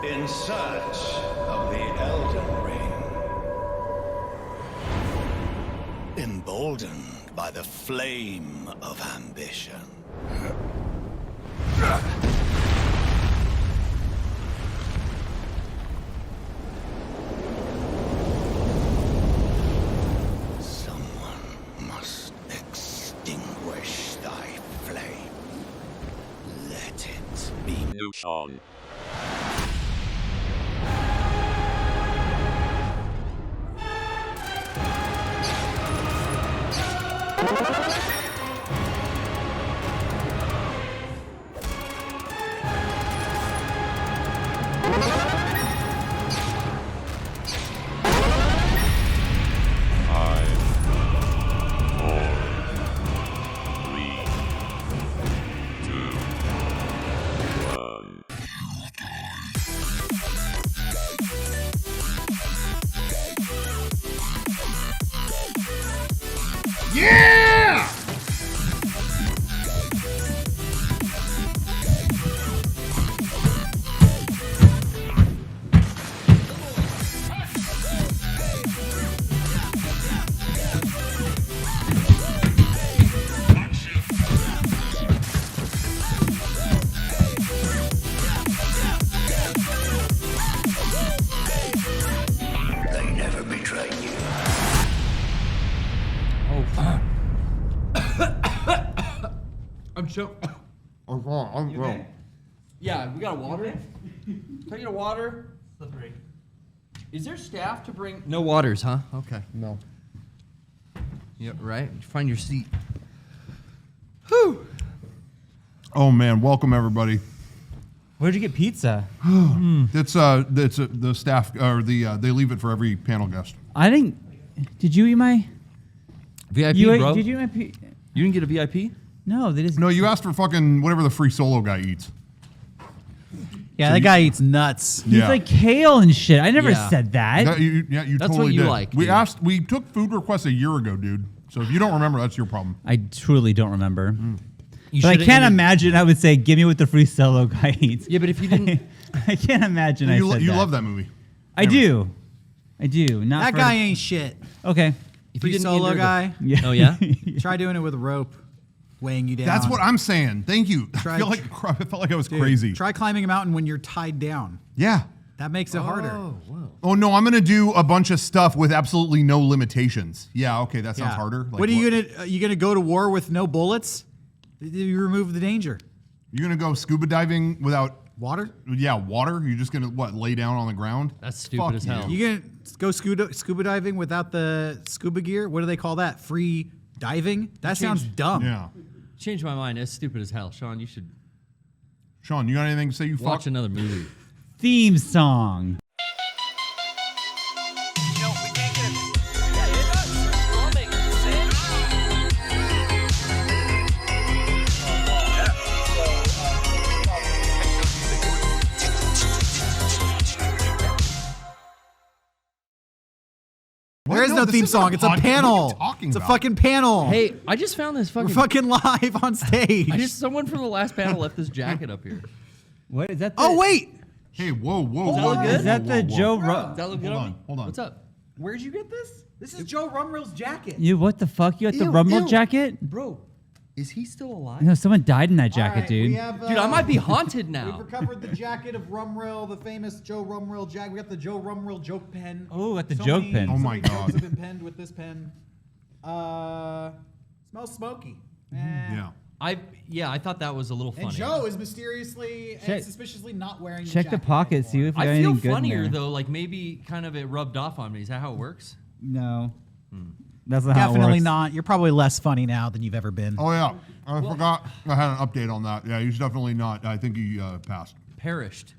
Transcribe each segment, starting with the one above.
in search of the Elden Ring. Emboldened by the flame of ambition. Someone must extinguish thy flame. Let it be New Sean. Yeah! They never betray you. I'm choked. I'm Yeah, we got a water. Can I get a water? Slippery. Is there staff to bring? No waters, huh? Okay. No. Yeah, right. Find your seat. Whew. Oh man, welcome everybody. Where'd you get pizza? It's the staff or they leave it for every panel guest. I didn't. Did you eat my? VIP, bro. Did you eat my? You didn't get a VIP? No, they just. No, you asked for fucking whatever the free solo guy eats. Yeah, So that you- guy eats nuts. He's like kale and shit. I never Yeah. said that. You That's totally what you did. like, We dude. we took food requests a year ago, dude. So if you don't remember, that's your problem. I truly don't remember. You But I should've can't ended- imagine I would say, "Give me what the free solo guy eats." Yeah, but if you didn't, I can't imagine I You said you that. love that movie. I do. I do. Not That for- guy ain't shit. Okay. if Free you didn't solo enter the- guy. Yeah. Oh yeah. Try doing it with a rope, weighing you down. That's what I'm saying. Thank you. Try- I felt like I was Dude, crazy. Try climbing a mountain when you're tied down. Yeah. That makes it harder. Whoa. Oh no, I'm gonna do a bunch of stuff with absolutely no limitations. Yeah. Okay, that sounds Yeah. harder. Like, what are you gonna? You gonna go to war with no bullets? You remove the danger. You're gonna go scuba diving without Water? Yeah, water. You're just gonna lay down on the ground? That's stupid Fuck as you. hell. You gonna go scuba diving without the scuba gear? What do they call that? Free diving? That sounds dumb. Yeah. Changed my mind. That's stupid as hell, Sean. You should Sean, you got anything to say? You watch fuck? another movie. Theme song. There is no this theme isn't song. It's a podcast. What are panel. you talking It's a about? fucking panel. Hey, I just found this we're fucking. fucking live on stage. Someone from the last panel left this jacket up here. What is that? The, Oh wait, Hey, whoa, whoa, that whoa, look whoa, good? Is that whoa, the whoa, Joe? whoa. Ru- That look good? Hold on. What's up, where'd you get this? This is Joe Rumrill's jacket. You what the fuck? You got the Ew, Rumble ew. jacket? bro? Is he still alive? You know, someone died in that jacket, All right, dude. we have, Dude, I might be haunted We've now. recovered the jacket of Rumrill, the famous Joe Rumrill jacket. We got the Joe Rumrill joke pen. Oh, got the joke many- pen. Oh so my many jokes God. have been penned with this pen. Smells smoky. Yeah. I thought that was a little funny. And Joe is mysteriously Check- and suspiciously not wearing the Check the jacket pocket, see anymore. if you I got feel anything good funnier in there. though. Like maybe kind of it rubbed off on me. Is that how it works? No, that's not how it Definitely works. not. You're probably less funny now than you've ever been. Oh, yeah. I forgot I had an update on that. Yeah, he's definitely not. I think he passed. Perished.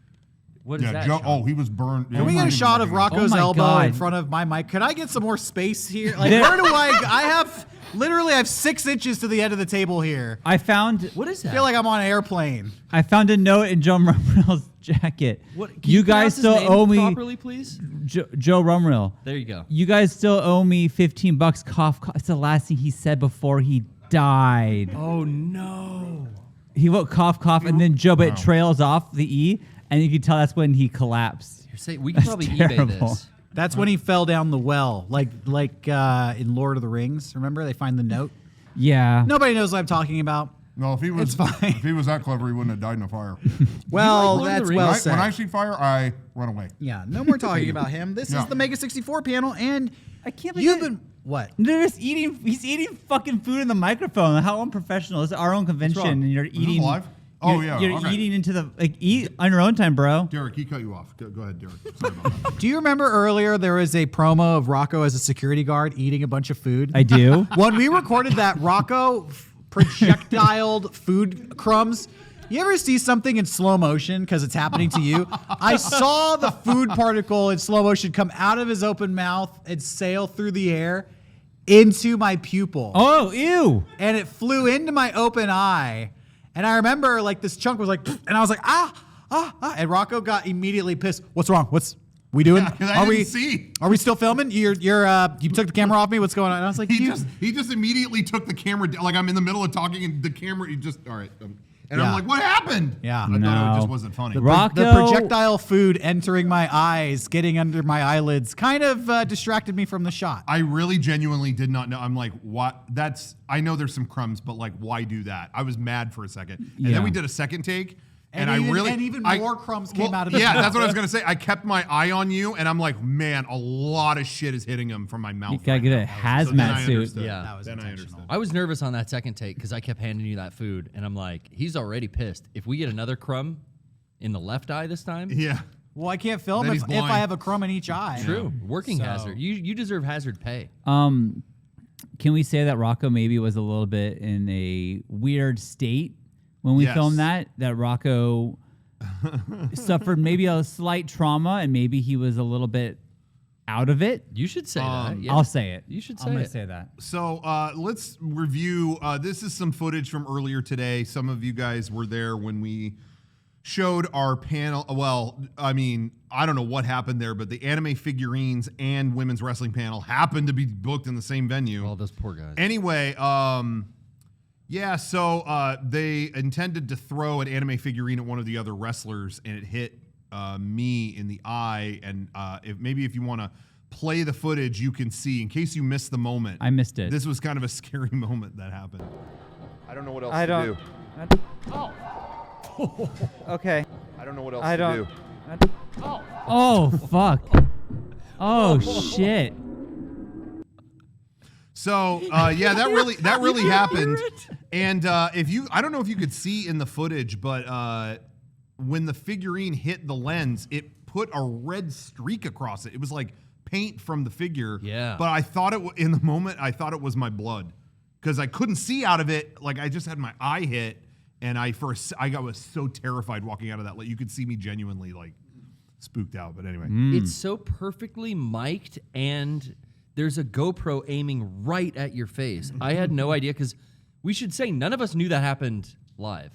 What is Yeah, that? Joe. Sean? Oh, he was burned. Can we get a shot of Rocco's Oh my elbow God. in front of my mic? Could I get some more space here? Like, There- where do I have literally I have 6 inches to the end of the table here. I found What is I that? feel like I'm on an airplane. I found a note in Joe Rumrill's jacket. What? Can You pronounce guys his still name owe me properly, please. Joe Rumrill. There you go. You guys still owe me $15. Cough, cough. It's the last thing he said before he died. Oh no. He wrote cough, cough, and then Joe, but it trails off the E. and you could tell that's when he collapsed. You're saying we could probably terrible. eBay this. That's when he fell down the well, like in Lord of the Rings. Remember, they find the note. Yeah. Nobody knows what I'm talking about. No, if he was It's fine. if he was that clever, he wouldn't have died in a fire. Well, Lord of the that's Rings? well When said. I see fire, I run away. Yeah, no more talking about him. This Yeah. is the Mega64 panel, and I can't believe you've it. been what? They're just eating. He's eating fucking food in the microphone. How unprofessional! It's our own convention, wrong? and you're Is this eating. live? Oh, yeah, You're okay. eating into the eat on your own time, bro. Derek, he cut you off. Go ahead, Derek. Sorry about that. Do you remember earlier there was a promo of Rocco as a security guard eating a bunch of food? I do. When we recorded that, Rocco projectiled food crumbs. You ever see something in slow motion because it's happening to you? I saw the food particle in slow motion come out of his open mouth and sail through the air into my pupil. Oh, ew! And it flew into my open eye. And I remember like this chunk was like, and I was like, ah. And Rocco got immediately pissed. What's wrong? What's we doing? Yeah, 'cause I didn't see. Are we still filming? You took the camera off me. What's going on? And I was like, He just immediately took the camera down. Like I'm in the middle of talking, and the camera, he just all right. And Yeah. I'm like, what happened? Yeah. I thought No. it just wasn't funny. The Rocco- projectile food entering my eyes, getting under my eyelids, kind of distracted me from the shot. I really genuinely did not know. I'm like, what? I know there's some crumbs, but like, why do that? I was mad for a second. And Yeah. then we did a second take. And even more crumbs came out of his Yeah, mouth. that's what I was going to say. I kept my eye on you, and I'm like, man, a lot of shit is hitting him from my mouth. You gotta right get a now. So hazmat then I suit. understood. Yeah. That was Then I intentional. understood. I was nervous on that second take because I kept handing you that food, and I'm like, he's already pissed. If we get another crumb in the left eye this time, Yeah. Well, I can't film Then if he's blind. I have a crumb in each eye. true. Working So- hazard. You deserve hazard pay. Can we say that Rocco maybe was a little bit in a weird state when we Yes. filmed that? That Rocco suffered maybe a slight trauma, and maybe he was a little bit out of it. You should say that. Yeah. I'll say it. You should I'm say gonna it. say that. So let's review. This is some footage from earlier today. Some of you guys were there when we showed our panel. Well, I mean, I don't know what happened there, but the anime figurines and women's wrestling panel happened to be booked in the same venue. All those poor guys. Anyway, yeah, so they intended to throw an anime figurine at one of the other wrestlers, and it hit me in the eye. And if you want to play the footage, you can see, in case you missed the moment. I missed it. This was kind of a scary moment that happened. I don't know what else I to don't. do. Okay. I don't know what else I to don't. do. Oh fuck. Oh shit. So yeah, that really happened. And I don't know if you could see in the footage, but when the figurine hit the lens, it put a red streak across it. It was like paint from the figure. Yeah. But I thought in the moment, I thought it was my blood because I couldn't see out of it. Like I just had my eye hit, and I was so terrified walking out of that. Like you could see me genuinely like spooked out. But anyway. It's so perfectly mic'd, and there's a GoPro aiming right at your face. I had no idea, because we should say none of us knew that happened live.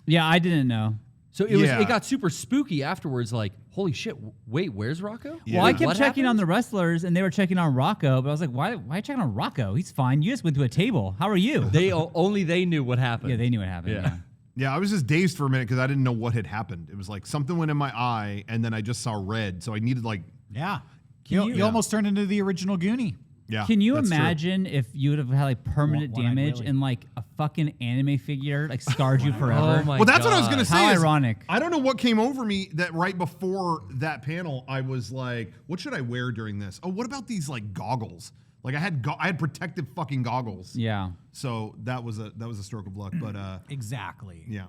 Yeah, I didn't know. So Yeah. it got super spooky afterwards. Like, holy shit! Wait, where's Rocco? Yeah. Well, I What kept checking on happened? the wrestlers, and they were checking on Rocco. But I was like, why checking on Rocco? He's fine. You just went to a table. How are you? Only they knew what happened. Yeah, they knew what happened. Yeah. Yeah. Yeah, I was just dazed for a minute because I didn't know what had happened. It was like something went in my eye, and then I just saw red. So I needed like, Yeah. Can You you- almost turned into the original Goonie. yeah. Can you that's true. imagine if you would have had like permanent One-eyed damage Willy. and like a fucking anime figure like scarred you Oh forever? my Well, that's what I was God. gonna say. How is ironic. I don't know what came over me that right before that panel, I was like, "What should I wear during this?" Oh, what about these like goggles? Like I had protective fucking goggles. Yeah. So that was a stroke of luck. But Exactly. yeah.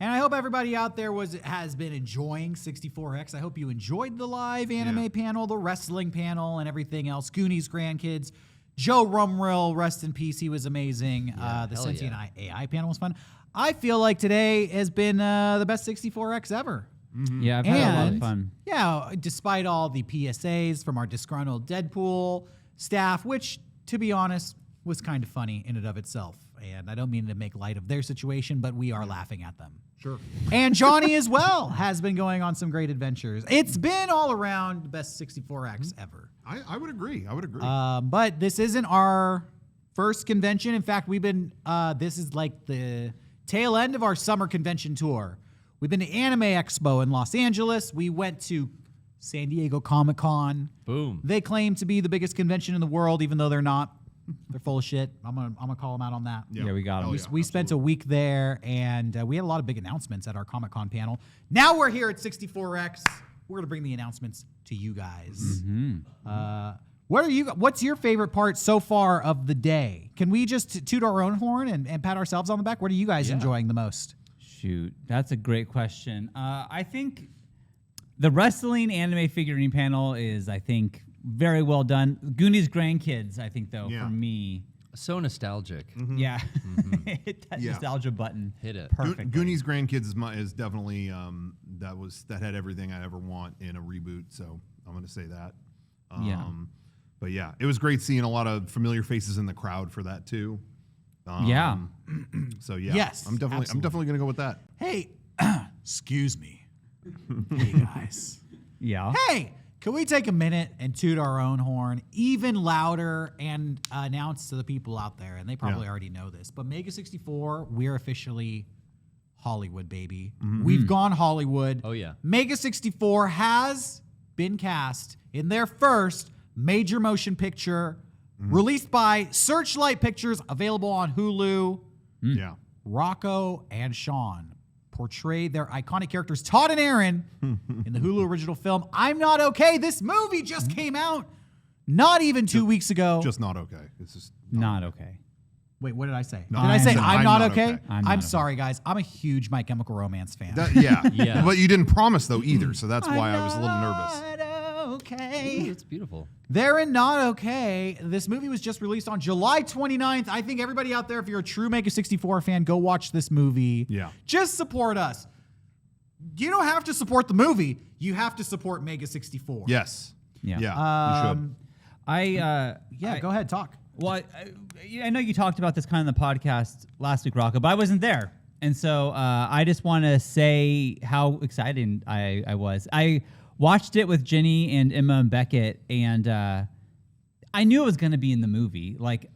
And I hope everybody out there has been enjoying 64X. I hope you enjoyed the live anime panel, the wrestling panel, and everything else. Goonies grandkids. Joe Rumrill, rest in peace. He was amazing. The hell Sentient yeah. AI panel was fun. I feel like today has been the best 64X ever. Yeah, I've had a lot of And fun. yeah, despite all the PSAs from our disgruntled Deadpool staff, which, to be honest, was kind of funny in and of itself. And I don't mean to make light of their situation, but we are laughing at them. Sure. And Johnny as well has been going on some great adventures. It's been all around the best 64X ever. I would agree. But this isn't our first convention. In fact, we've been, this is like the tail end of our summer convention tour. We've been to Anime Expo in Los Angeles. We went to San Diego Comic-Con. Boom. They claim to be the biggest convention in the world, even though they're not. They're full of shit. I'm gonna call them out on that. Yeah, we got them. We spent a week there, and we had a lot of big announcements at our Comic-Con panel. Now we're here at 64X. We're gonna bring the announcements to you guys. What's your favorite part so far of the day? Can we just toot our own horn and pat ourselves on the back? What are you guys enjoying the most? Shoot, that's a great question. I think the wrestling anime figurine panel is, I think, very well done. Goonies grandkids, I think, though, for me. So nostalgic. Yeah. Hit that nostalgia button. Hit it. Perfect. Goonies Grandkids is definitely that had everything I ever want in a reboot. So I'm going to say that. Yeah. But yeah, it was great seeing a lot of familiar faces in the crowd for that too. Yeah. So yeah. Yes, I'm definitely going to go with that. Hey, excuse me. Hey, guys. Yeah. Hey, can we take a minute and toot our own horn even louder and announce to the people out there, and they probably already know this, but Mega64, we're officially Hollywood, baby. We've gone Hollywood. Oh, yeah. Mega64 has been cast in their first major motion picture released by Searchlight Pictures, available on Hulu. Yeah. Rocco and Sean portray their iconic characters, Todd and Aaron, in the Hulu original film, I'm Not Okay. This movie just came out not even 2 weeks ago. Just not okay. It's just Not okay. Wait, what did I say? No, did I say said I'm not okay? I'm I'm not sorry, guys. I'm a huge My Chemical Romance fan. yeah. Yeah. But you didn't promise though either, so that's why I was a little nervous. Okay. Ooh, it's beautiful. They're in Not Okay. This movie was just released on July 29th. I think everybody out there, if you're a true Mega64 fan, go watch this movie. Yeah. Just support us. You don't have to support the movie. You have to support Mega64. Yes. Yeah. Yeah. You should. Go ahead, talk. Well, I know you talked about this kind of in the podcast last week, Rocco, but I wasn't there. And so I just want to say how excited I was. I watched it with Jenny and Emma and Beckett, and I knew it was going to be in the movie. Like,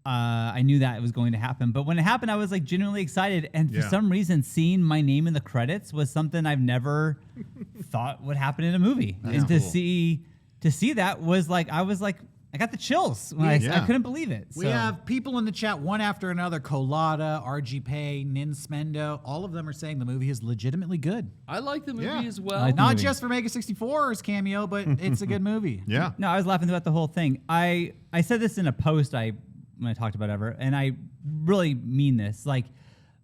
I knew that it was going to happen. But when it happened, I was like genuinely excited. And for some reason, seeing my name in the credits was something I've never thought would happen in a movie. And to see that was like, I got the chills when I couldn't believe it. We have people in the chat, one after another. Colada, RG Pay, Nin Smendo. All of them are saying the movie is legitimately good. I like the movie as well. like the Not movie. just for Mega64's cameo, but it's a good movie. Yeah. No, I was laughing about the whole thing. I said this in a post when I talked about Ever, and I really mean this. Like,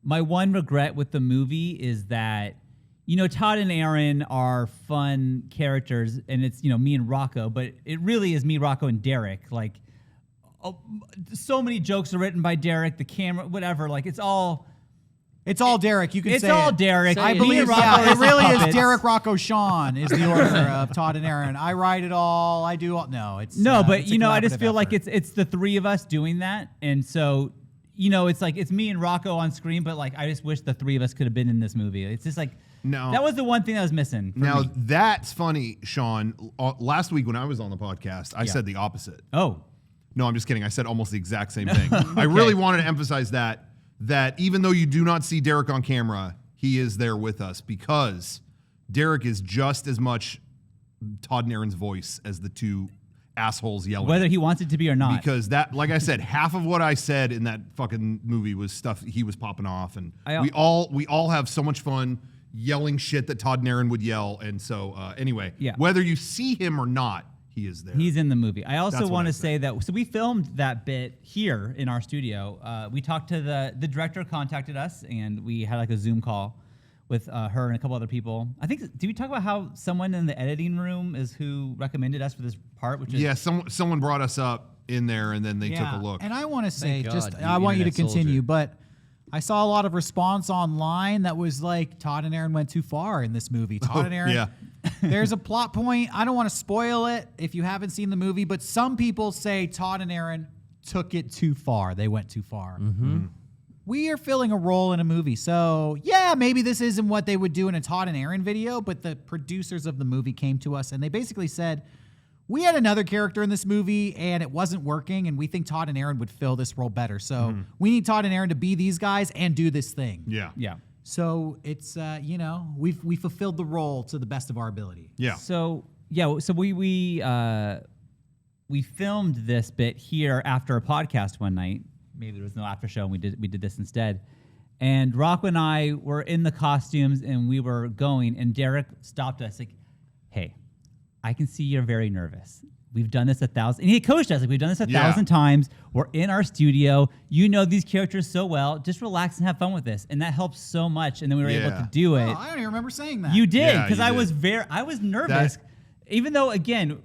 my one regret with the movie is that, Todd and Aaron are fun characters, and it's, me and Rocco, but it really is me, Rocco, and Derek. Like, so many jokes are written by Derek, the camera, whatever. Like, it's all Derek. You can it's say all it. Derek. I Me believe, and Rocco yeah, it are really is puppets. Derek, Rocco, Sean is the order of Todd and Aaron. I write it all. I do all. No, it's but it's a I just collaborative feel like effort. it's the three of us doing that, and so it's like it's me and Rocco on screen, but like I just wish the three of us could have been in this movie. It's just like No. that was the one thing that was missing. For Now me. that's funny, Sean. Last week when I was on the podcast, I said the opposite. Oh, No, I'm just kidding. I said almost the exact same thing. I really wanted to emphasize that even though you do not see Derek on camera, he is there with us because Derek is just as much Todd and Aaron's voice as the two assholes yelling. whether he wants it to be or not. Because that, like I said, half of what I said in that fucking movie was stuff he was popping off, and we all have so much fun yelling shit that Todd and Aaron would yell. And so anyway, whether you see him or not, he is there. He's in the movie. I also That's what want I to say that we filmed that bit here in our studio. We talked to the director, contacted us, and we had like a Zoom call with her and a couple other people. I think, did we talk about how someone in the editing room is who recommended us for this part? Which is someone brought us up in there, and then they took a look. And I want to say, God, I want you to internet continue, soldier. but I saw a lot of response online that was like, Todd and Aaron went too far in this movie. Todd and Aaron, yeah. there's a plot point. I don't want to spoil it if you haven't seen the movie, but some people say Todd and Aaron took it too far. They went too far. We are filling a role in a movie. So, yeah, maybe this isn't what they would do in a Todd and Aaron video, but the producers of the movie came to us and they basically said, we had another character in this movie and it wasn't working, and we think Todd and Aaron would fill this role better. So we need Todd and Aaron to be these guys and do this thing. Yeah. yeah. So it's we fulfilled the role to the best of our ability. Yeah. So we filmed this bit here after a podcast one night. Maybe there was no after show, and we did this instead. And Rocco and I were in the costumes, and we were going, and Derek stopped us like, "Hey, I can see you're very nervous. We've done this 1,000," and he coached us like, "We've done this 1,000 times. We're in our studio. You know these characters so well. Just relax and have fun with this." And that helped so much. And then we were able to do it. Oh, I don't even remember saying that. You did, Yeah, because you I did. was nervous, even though again,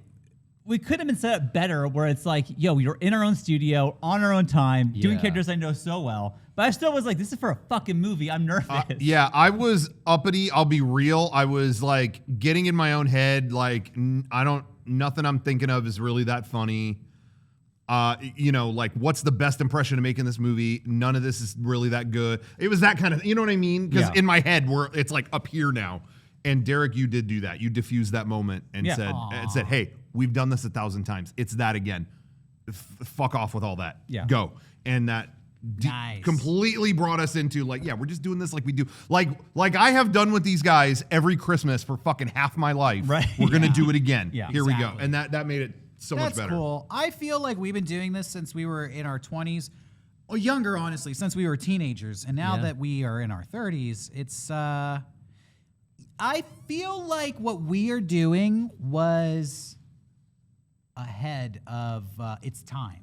we could have been set up better, where it's like, yo, we were in our own studio on our own time, doing Yeah. characters I know so well. But I still was like, this is for a fucking movie. I'm nervous. Yeah, I was uppity. I'll be real. I was like getting in my own head. Like nothing I'm thinking of is really that funny. Like what's the best impression to make in this movie? None of this is really that good. It was that kind of, you know what I mean? Because in my head, it's like up here now. And Derek, you did do that. You diffused that moment and said, "Hey, we've done this 1,000 times. It's that again. Fuck off with all that. Yeah. Go." And that Nice. completely brought us into like, yeah, we're just doing this like we do. Like I have done with these guys every Christmas for fucking half my life. Right. We're going to do it again. Yeah. Here we go. Exactly. And that made it so much That's better. cool. I feel like we've been doing this since we were in our 20s, or younger, honestly, since we were teenagers. And now that we are in our 30s, it's I feel like what we are doing was ahead of its time.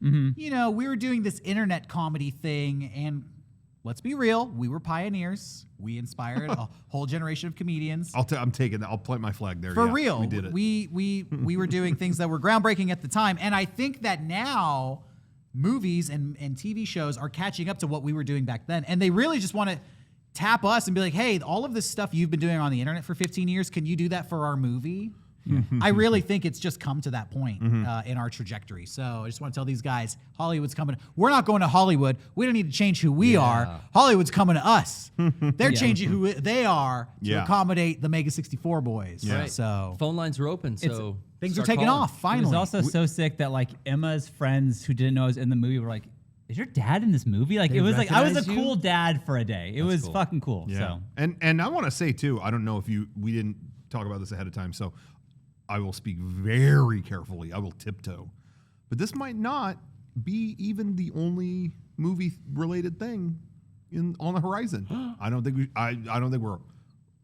Mm-hmm. We were doing this internet comedy thing, and let's be real, we were pioneers. We inspired a whole generation of comedians. I'm taking that. I'll plant my flag there. For Yeah, real, we did it. We were doing things that were groundbreaking at the time, and I think that now movies and TV shows are catching up to what we were doing back then, and they really just want to tap us and be like, "Hey, all of this stuff you've been doing on the internet for 15 years, can you do that for our movie?" I really think it's just come to that point in our trajectory. So I just want to tell these guys, Hollywood's coming. We're not going to Hollywood. We don't need to change who we are. Hollywood's coming to us. They're changing who they are to accommodate the Mega64 boys. Yeah. Right. So Phone lines are open, so things are start taking calling. off, It finally. was also so sick that like Emma's friends who didn't know I was in the movie were like, "Is your dad in this movie?" Like They it was like I was a recognize you? cool dad for a day. It was cool. fucking cool. Yeah. So And I want to say too, I don't know if we didn't talk about this ahead of time, so I will speak very carefully. I will tiptoe. But this might not be even the only movie related thing on the horizon. I don't think I don't think we're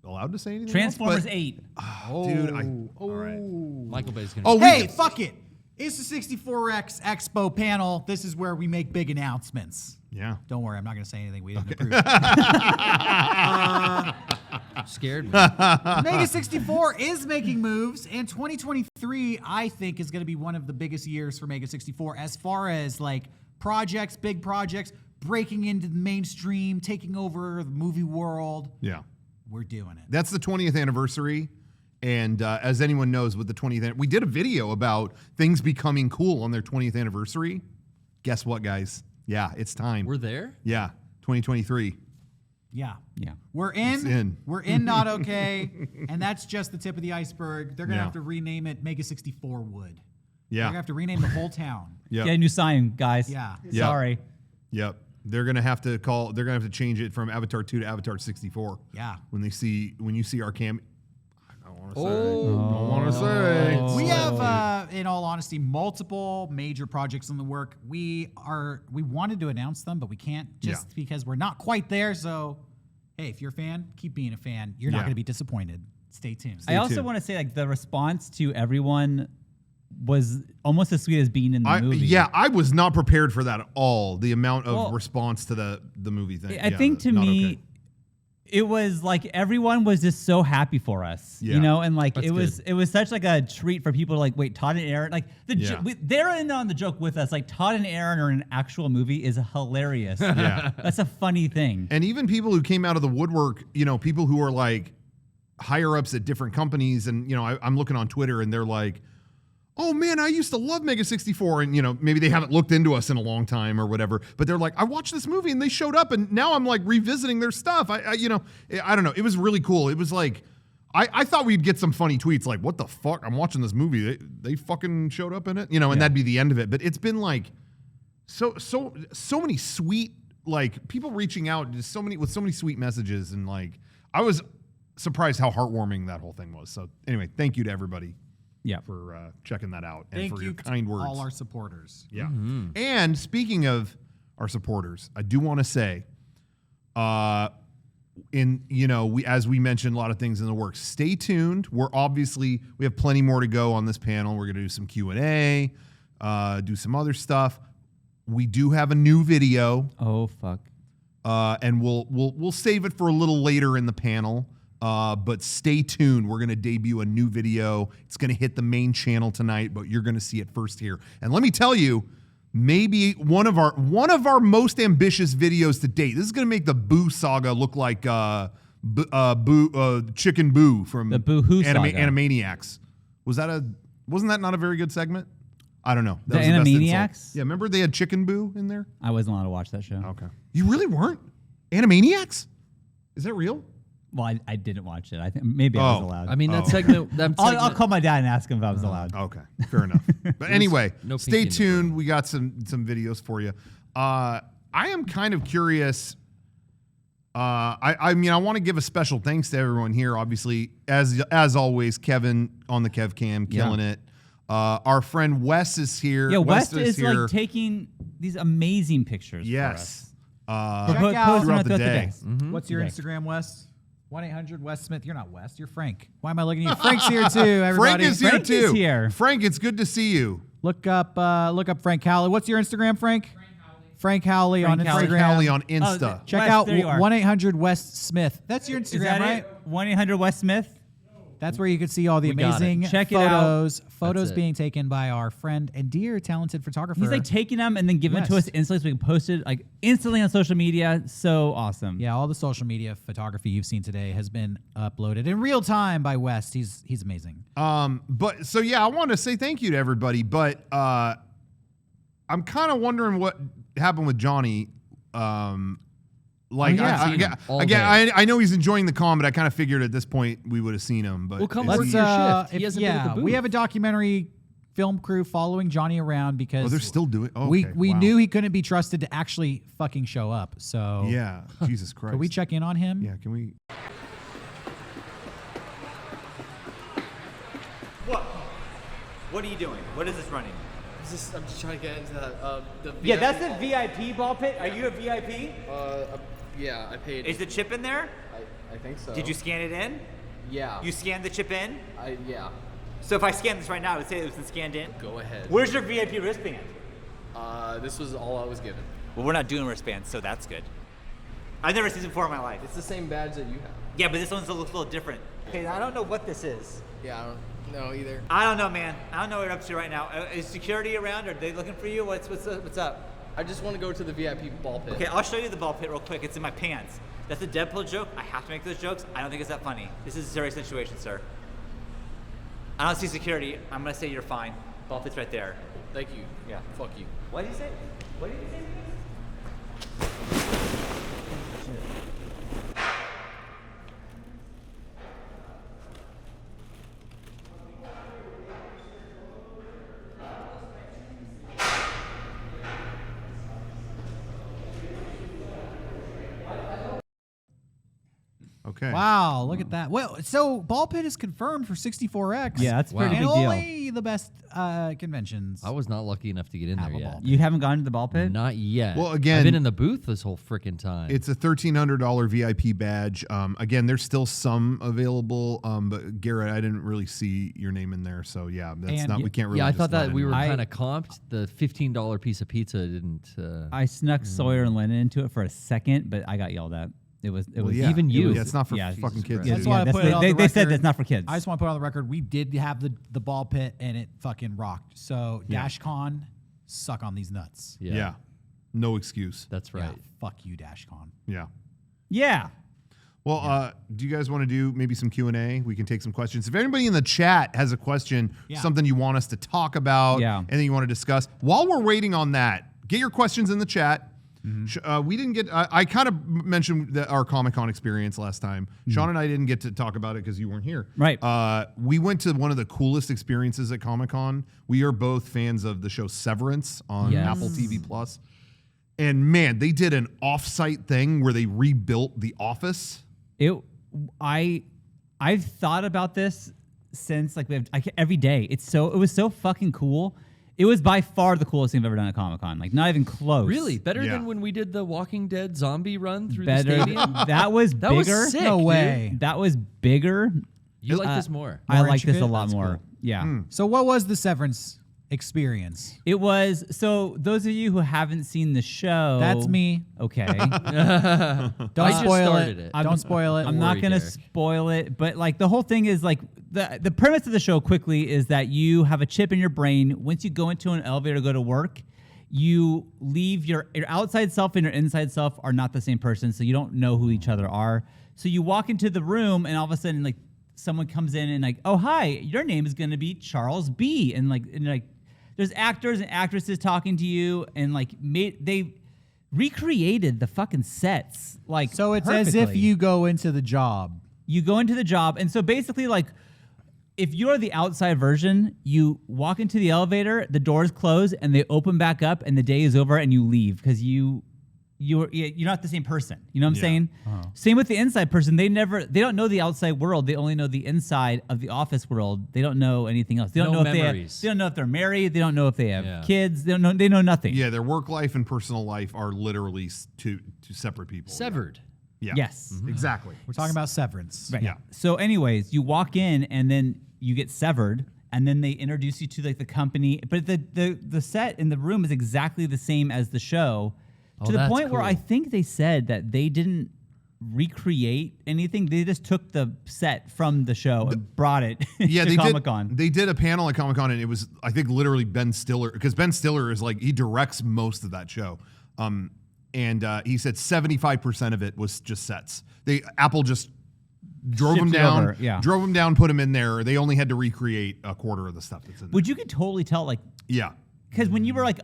allowed to say anything. Transformers else, 8. but, dude, Oh. all right. Michael Bay's gonna. Oh, Hey, fuck it. It's the 64X Expo panel. This is where we make big announcements. Yeah. Don't worry, I'm not going to say anything we didn't approve. scared me. Mega 64 is making moves, and 2023, I think, is going to be one of the biggest years for Mega 64 as far as like projects, big projects, breaking into the mainstream, taking over the movie world. Yeah. We're doing it. That's the 20th anniversary. And as anyone knows, with the 20th, we did a video about things becoming cool on their 20th anniversary. Guess what, guys? Yeah, it's time. We're there. Yeah, 2023. Yeah. Yeah. We're in. It's in. We're in Not Okay. And that's just the tip of the iceberg. They're going to Yeah. have to rename it Mega 64 Wood. They're Yeah. going to have to rename the whole town. Yep. Get a new sign, guys. Yeah. Yeah. Sorry. Yep. They're gonna have to change it from Avatar 2 to Avatar 64. Yeah. When you see our cam. I don't want to say. Oh. Don't want to say. We have, in all honesty, multiple major projects in the work. We wanted to announce them, but we can't just because we're not quite there. So, hey, if you're a fan, keep being a fan. You're not Yeah. going to be disappointed. Stay tuned. I also tuned. want to say like the response to everyone was almost as sweet as being in the movie. Yeah, I was not prepared for that at all. The amount of Well, response to the movie thing. I think to Not me, okay. it was like everyone was just so happy for us, Yeah. you know, and like That's it was such like a treat for people to like, wait, Todd and Aaron, like Yeah. they're in on the joke with us. Like Todd and Aaron are in an actual movie is hilarious. Yeah. That's a funny thing. And even people who came out of the woodwork, people who are like higher ups at different companies, and I'm looking on Twitter and they're like, "Oh man, I used to love Mega 64," and maybe they haven't looked into us in a long time or whatever, but they're like, "I watched this movie and they showed up, and now I'm like revisiting their stuff." I don't know. It was really cool. It was like, I thought we'd get some funny tweets like, "What the fuck? I'm watching this movie. They fucking showed up in it," and that'd be the end of it. But it's been like so many sweet like people reaching out, just so many sweet messages, and like I was surprised how heartwarming that whole thing was. So anyway, thank you to everybody. Yeah. For checking that out and Thank for you your kind words. all our supporters. Yeah. And speaking of our supporters, I do want to say, as we mentioned, a lot of things in the works. Stay tuned. We have plenty more to go on this panel. We're going to do some Q&A, do some other stuff. We do have a new video. Oh fuck. And we'll save it for a little later in the panel. But stay tuned. We're going to debut a new video. It's going to hit the main channel tonight, but you're going to see it first here. And let me tell you, maybe one of our most ambitious videos to date. This is going to make the Boo saga look like Chicken Boo from The Boo-hoo saga. Animaniacs. Wasn't that not a very good segment? I don't know. That The was best Animaniacs? insult. Yeah, remember they had Chicken Boo in there? I wasn't allowed to watch that show. Okay. You really weren't? Animaniacs? Is that real? Well, I didn't watch it. I think maybe I was Oh. allowed. I mean, that segment. I'll call my dad and ask him if I was allowed. Okay, fair enough. But anyway, no stay peeking in the tuned. We got some videos for you. I am kind of curious. I mean, I want to give a special thanks to everyone here. Obviously, as always, Kevin on the Kev Cam, killing it. Our friend Wes is here. Yeah, West is here. like taking these amazing pictures. Yes. For Check us. out Posting throughout them the day. What's your Okay. Instagram, Wes? 1-800-West Smith. You're not West. You're Frank. Why am I looking at you? Frank's here too, everybody. Frank is here Frank too. is here. Frank, it's good to see you. Look up Frank Howley. What's your Instagram, Frank? Frank Howley on Frank Howley. Instagram. Frank Howley on Insta. Oh, Check Wes, out there you are. 1-800-West Smith. That's your Is Instagram, that right? it? 1-800-West Smith. That's where you can see all the We got it. amazing Check it out. photos it. being taken by our friend and dear talented photographer. He's like taking them and then giving it to us West. instantly so we can post it like instantly on social media. So awesome. Yeah, all the social media photography you've seen today has been uploaded in real time by West. He's amazing. But so yeah, I want to say thank you to everybody, but I'm kind of wondering what happened with Johnny. Like, Oh, yeah. I, Seen him all again, day. I know he's enjoying the con, but I kind of figured at this point we would have seen him. But Well, come is work he- your shift. He hasn't been at the booth. we have a documentary film crew following Johnny around because oh, they're still doing. Oh, we okay, we wow. knew he couldn't be trusted to actually fucking show up. So Yeah, Jesus Christ. can we check in on him? Yeah, can we? What are you doing? What is this running? I'm just trying to get into the Yeah, that's a VIP ball pit. Are you a VIP? yeah, I paid. Is the chip in there? I think so. Did you scan it in? Yeah. You scanned the chip in? Yeah. So if I scan this right now, I would say it was scanned in. Go ahead. Where's your VIP wristband? This was all I was given. Well, we're not doing wristbands, so that's good. I've never seen this before in my life. It's the same badge that you have. Yeah, but this one's a little different. Okay, I don't know what this is. Yeah, I don't know either. I don't know, man. I don't know what you're up to right now. Is security around? Are they looking for you? What's up? I just want to go to the VIP ball pit. Okay, I'll show you the ball pit real quick. It's in my pants. That's a Deadpool joke. I have to make those jokes. I don't think it's that funny. This is a serious situation, sir. I don't see security. I'm gonna say you're fine. Ball pit's right there. Thank you. Yeah. Fuck you. What did you say? What did you say? Okay. Wow, look at that. Well, so ball pit is confirmed for 64X. Yeah, that's a pretty and big deal. only the best conventions. I was not lucky enough to get in there Have a yet. ball. You haven't gone to the ball pit? Not yet. Well, again- I've been in the booth this whole freaking time. It's a $1,300 VIP badge. Again, there's still some available, but Garrett, I didn't really see your name in there, so yeah, that's And not. y- We can't really. yeah, I just thought let that we were anyone- kind of comped. The $15 piece of pizza didn't. I snuck Sawyer and Lennon into it for a second, but I got yelled at. It was yeah. even It you. was- Yeah, it's not for Yeah, fucking Jesus kids. Christ. That's why I that's- put it on they, the they said record. that's not for kids. I just want to put on the record, we did have the ball pit and it fucking rocked. So DashCon, suck on these nuts. Yeah. No excuse. That's right. Yeah, fuck you, DashCon. Yeah. yeah. Well, do you guys want to do maybe some Q&A? We can take some questions. If anybody in the chat has a question, Yeah. something you want us to talk about, Yeah. anything you want to discuss, while we're waiting on that, get your questions in the chat. We didn't get. I kind of mentioned our Comic-Con experience last time. Sean and I didn't get to talk about it because you weren't here. Right. We went to one of the coolest experiences at Comic-Con. We are both fans of the show Severance on Yes. Apple TV Plus. And man, they did an off-site thing where they rebuilt the office. I've thought about this since every day. It was so fucking cool. It was by far the coolest thing I've ever done at Comic-Con. Like, not even close. Really? Better Yeah. than when we did the Walking Dead zombie run through the stadium? That was That bigger. was sick, No dude. way. That was bigger. You like this more? I More like this a intricate? lot That's more. cool. Yeah. So what was the Severance experience? It was, so those of you who haven't seen the show. That's me. Okay. Don't I just spoil started it. it. Don't spoil it. I'm Don't not worry, going to Derek. spoil it, but like the whole thing is like the premise of the show quickly is that you have a chip in your brain. Once you go into an elevator to go to work, you leave your outside self and your inside self are not the same person, so you don't know who each other are. So you walk into the room and all of a sudden like someone comes in and like, "Oh, hi, your name is going to be Charles B." And like there's actors and actresses talking to you and like they recreated the fucking sets like So it's as if perfectly. you go into the job. You go into the job, and so basically, like, if you're the outside version, you walk into the elevator, the doors close, and they open back up, and the day is over, and you leave because you're not the same person. You know what I'm saying? Same with the inside person. They don't know the outside world. They only know the inside of the office world. They don't know anything else. They don't No know if memories. they don't know if they're married. They don't know if they have Yeah. kids. They know nothing. Yeah, their work life and personal life are literally two separate people. Severed. Yeah. Yes. Exactly. We're talking about Severance. Right. Yeah. So, anyways, you walk in and then you get severed, and then they introduce you to like the company. But the set in the room is exactly the same as the show, Oh, to the that's point where cool. I think they said that they didn't recreate anything. They just took the set from the show and brought it Yeah, to they Comic-Con. did. They did a panel at Comic-Con, and it was, I think, literally Ben Stiller, because Ben Stiller is like, he directs most of that show. And he said 75% of it was just sets. Apple just drove Shipped them it down, over, yeah. drove them down, put them in there. They only had to recreate a quarter of the stuff that's in there. Which you could totally tell, like, Yeah. because when you were like,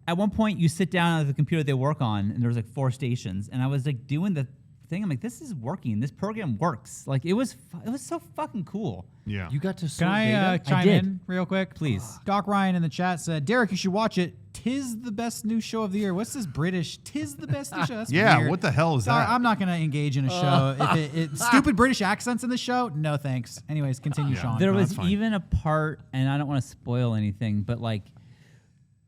at one point you sit down at the computer they work on, and there was like 4 stations, and I was like doing the thing. I'm like, this is working. This program works. Like, it was so fucking cool. Yeah. You got to Can sort I data? chime did. in real quick? Please. Doc Ryan in the chat said, Derek, you should watch it. Tis the best new show of the year. What's this British? Tis the best new show. That's Yeah, weird. what the hell is Sorry, that? I'm not going to engage in a show. If stupid British accents in the show, no thanks. Anyways, continue, Sean. There no, was that's fine. even a part, and I don't want to spoil anything, but like,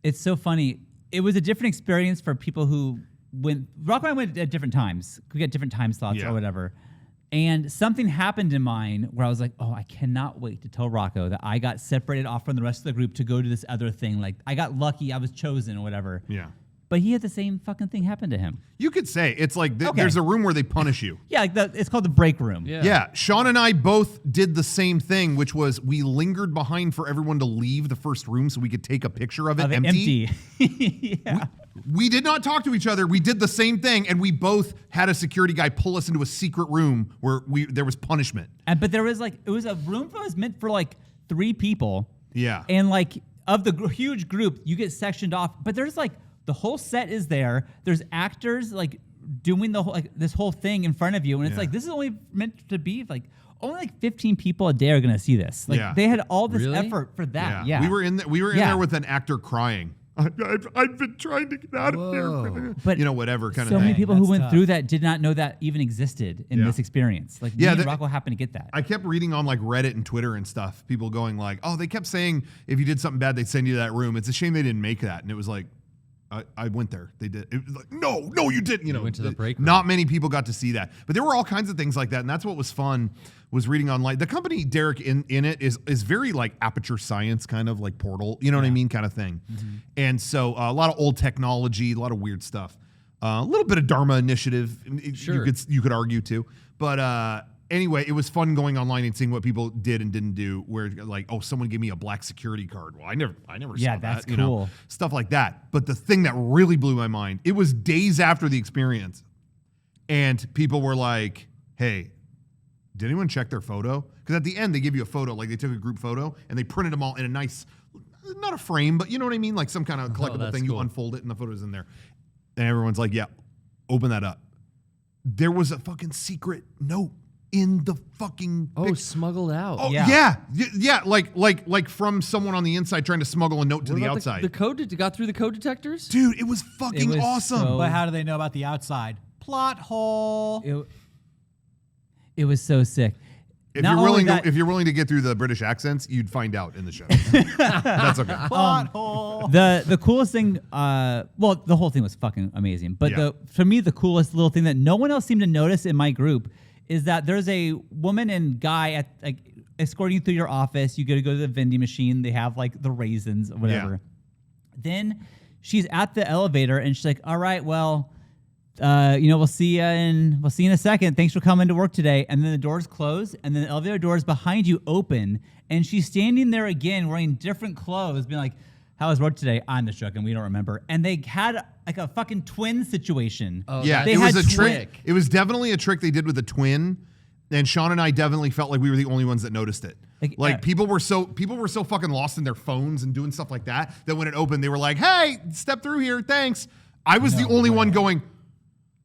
it's so funny. It was a different experience for people who went. Rocco and I went at different times. We get different time slots Yeah. or whatever. And something happened in mine where I was like, oh, I cannot wait to tell Rocco that I got separated off from the rest of the group to go to this other thing. Like, I got lucky. I was chosen or whatever. Yeah. But he had the same fucking thing happen to him. You could say it's like Okay. there's a room where they punish you. Yeah, like it's called the break room. Yeah. Yeah, Sean and I both did the same thing, which was we lingered behind for everyone to leave the first room so we could take a picture of it Of it empty. yeah. We did not talk to each other. We did the same thing, and we both had a security guy pull us into a secret room where there was punishment. But there was like, it was a room that was meant for like 3 people. Yeah. And like, of the huge group, you get sectioned off. But there's like, the whole set is there. There's actors like doing the whole, like this whole thing in front of you. And it's Yeah. like, this is only meant to be like, only like 15 people a day are going to see this. Like, Yeah. they had all this Really? effort for that. Yeah. We were in Yeah. there with an actor crying. I've been trying to get out of here. But you know, whatever kind so of many thing. people who That's went tough. through that did not know that even existed in Yeah. this experience. Like, Yeah, me and the- Rocco happened to get that. I kept reading on like Reddit and Twitter and stuff, people going like, oh, they kept saying if you did something bad, they'd send you to that room. It's a shame they didn't make that. And it was like, I went there. They did. It was like, no, you didn't. You know, went to the break room. Not many people got to see that, but there were all kinds of things like that, and that's what was fun. Was reading online. The company Derek in it is very like Aperture Science kind of like Portal. You know what I mean, kind of thing. And so a lot of old technology, a lot of weird stuff. A little bit of Dharma Initiative. Sure. You could argue too, but. Anyway, it was fun going online and seeing what people did and didn't do. Where like, oh, someone gave me a black security card. Well, I never Yeah, saw that's that. You know, cool. stuff like that. But the thing that really blew my mind, it was days after the experience, and people were like, "Hey, did anyone check their photo?" Because at the end they give you a photo, like they took a group photo and they printed them all in a nice, not a frame, but you know what I mean, like some kind of collectible that's thing. cool. You unfold it and the photo's in there, and everyone's like, "Yeah, open that up." There was a fucking secret note in the fucking smuggled out. Oh Yeah. yeah, like from someone on the inside trying to smuggle a note to What the about outside. The code got through the code detectors? Dude, it was fucking It was awesome. so- But how do they know about the outside? Plot hole. It was so sick. If Not you're only willing that- to, if you're willing to get through the British accents, you'd find out in the show. That's okay. Plot hole. The coolest thing, well, the whole thing was fucking amazing. But Yeah. for me, the coolest little thing that no one else seemed to notice in my group is that there's a woman and guy at escorting you through your office. You go to the vending machine. They have like the raisins or whatever. Yeah. Then she's at the elevator and she's like, "All right, well, we'll see you in a second. Thanks for coming to work today." And then the doors close, and then the elevator doors behind you open, and she's standing there again wearing different clothes, being like, "How was work today?" "I'm just joking. We don't remember." And they had like a fucking twin situation. Oh, Yeah, They it was had a trick. trick. It was definitely a trick they did with the twin, and Sean and I definitely felt like we were the only ones that noticed it. Like, People were so fucking lost in their phones and doing stuff like that when it opened, they were like, "Hey, step through here, thanks." I was the only one going,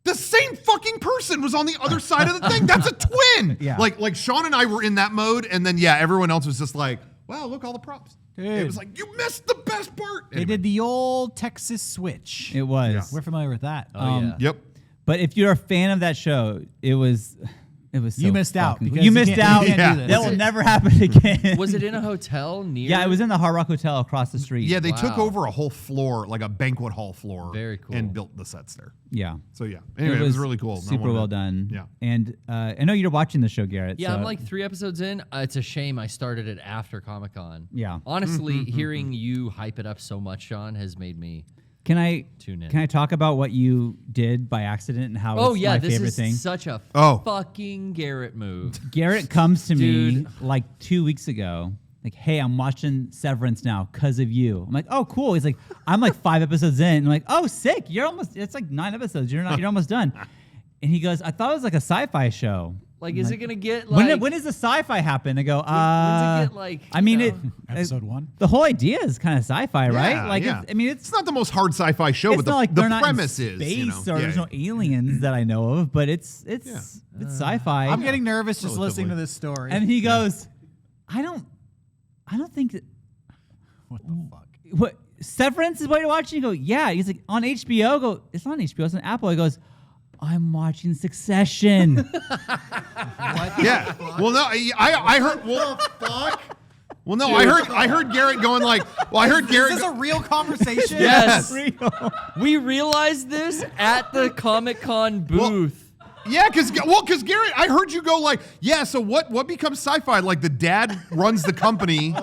the same fucking person was on the other side of the thing. That's a twin. Yeah. Like Sean and I were in that mode, and then everyone else was just like, "Wow, look all the props." It Dude. was like, you missed the best part. They did the old Texas switch. It was. We're familiar with that. Yep. But if you're a fan of that show, it was so You missed out fucking cool. because You you missed can't- out. you can't do this. That will never happen again. Was it in a hotel near? Yeah, it was in the Hard Rock Hotel across the street. Yeah, they took Wow. over a whole floor, like a banquet hall floor. Very cool. And built the sets there. Yeah. So anyway, it was really cool. I Super wanted well to- done. Yeah. And I know you're watching the show, Garrett. Yeah, so- I'm like 3 episodes in. It's a shame I started it after Comic-Con. Yeah. Honestly, hearing you hype it up so much, Sean, has made me Can I tune in. Can I talk about what you did by accident and how it's my this favorite is thing? such a Oh. fucking Garrett move. Garrett comes to me Dude. like 2 weeks ago, like, "Hey, I'm watching Severance now because of you." I'm like, "Oh, cool." He's like, "I'm like 5 episodes in." I'm like, "Oh, sick. You're almost. It's like 9 episodes. You're almost done." And he goes, "I thought it was like a sci-fi show." Like, is it gonna get like? When does the sci-fi happen? I go, when's it get like? I mean, you it. know? Episode 1. The whole idea is kind of sci-fi, right? Yeah, Like, yeah. it's It's not the most hard sci-fi show, it's but not like the they're not premise in is, space or yeah. there's no aliens that I know of, but it's sci-fi. I'm getting nervous just Relatively. listening to this story. And he goes, I don't think that. what the fuck? What Severance is what you're watching? You go, yeah. He's like, on HBO. I go, it's not on HBO. It's on Apple. He goes, I'm watching Succession. Yeah. Well, no, I heard. Well, fuck. Well, no, I heard Garrett going like. Well, I heard Garrett. Is this a real conversation? Yes. We realized this at the Comic-Con booth. Yeah, because Garrett, I heard you go like, yeah. So what becomes sci-fi? Like the dad runs the company,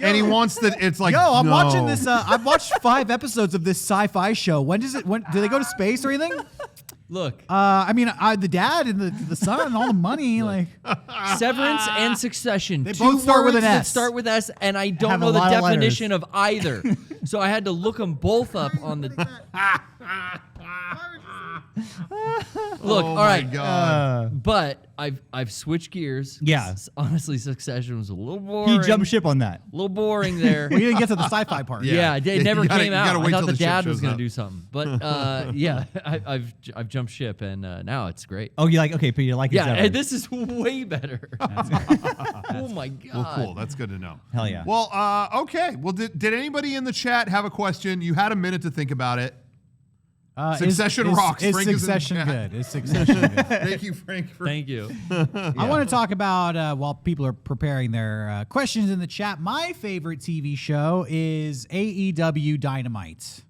and he wants that. It's like, Yo, I'm no. watching this. I've watched 5 episodes of this sci-fi show. When do they go to space or anything? Look, I mean, the dad and the son and all the money. Like, Severance and Succession. They Two both start with words an that S. start with S, and I don't Have a know the lot of letters. definition of either. So I had to look them both up on the. Look, Oh all my right, God. but I've switched gears. Yeah. Honestly, Succession was a little boring. He jumped ship on that. A little boring there. we didn't get to the sci-fi part. Yeah, it You never gotta- came you out. gotta I wait thought till the the ship dad was shows going up. to do something, but yeah, I've jumped ship, and now it's great. Oh, you like, okay, but you like it. Yeah, Severance. and this is way better. Oh my god! Well, cool. That's good to know. Hell yeah. Well, okay. Well, did anybody in the chat have a question? You had a minute to think about it. Succession rocks. Is Frank is in the Succession chat. good? Is Succession good? Thank you, Frank. Thank you. I want to talk about, while people are preparing their questions in the chat, my favorite TV show is AEW Dynamite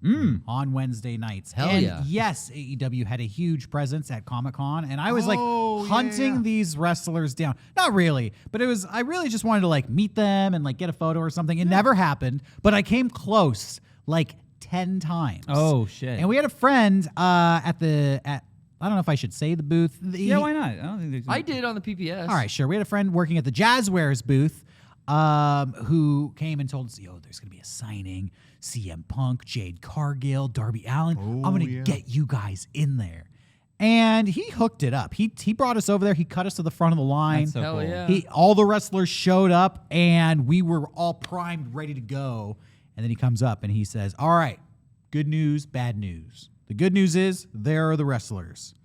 on Wednesday nights. Hell and yeah. yes, AEW had a huge presence at Comic-Con, and I was Oh, yeah, hunting yeah. these wrestlers down. Not really, but I really just wanted to like meet them and like get a photo or something. It never happened, but I came close like 10 times. Oh, shit. And we had a friend at I don't know if I should say the booth. Yeah, why not? I don't think there's. I did on the PPS. All right, sure. We had a friend working at the Jazzwares booth who came and told us, yo, there's going to be a signing. CM Punk, Jade Cargill, Darby Allin. I'm going to get you guys in there. And he hooked it up. He brought us over there. He cut us to the front of the line. That's so Hell cool. yeah. All the wrestlers showed up, and we were all primed, ready to go. And then he comes up and he says, all right, good news, bad news. The good news is there are the wrestlers.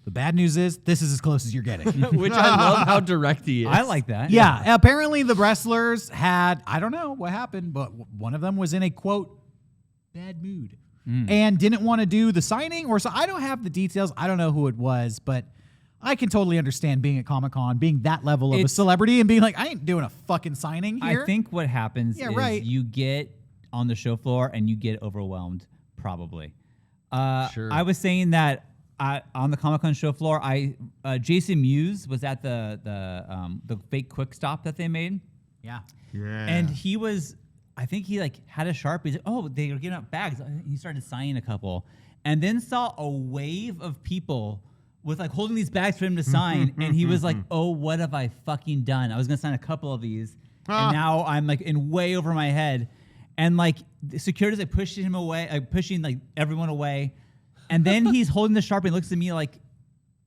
The bad news is this is as close as you're getting. Which I love how direct he is. I like that. Yeah, apparently the wrestlers had, I don't know what happened, but one of them was in a, quote, bad mood and didn't want to do the signing or so. I don't have the details. I don't know who it was, but I can totally understand being at Comic-Con, being that level of a celebrity and being like, I ain't doing a fucking signing here. I think what happens is right. you get on the show floor and you get overwhelmed, probably. Sure. I was saying that on the Comic-Con show floor, Jason Mewes was at the fake quick stop that they made. Yeah. And he was, I think he like had a Sharpie. He's like, oh, they were giving out bags. He started signing a couple, and then saw a wave of people with like holding these bags for him to sign. And he was like, oh, what have I fucking done? I was gonna sign a couple of these, and now I'm like in way over my head. And like the security's like pushing him away, pushing like everyone away. And then he's holding the Sharpie and looks at me like,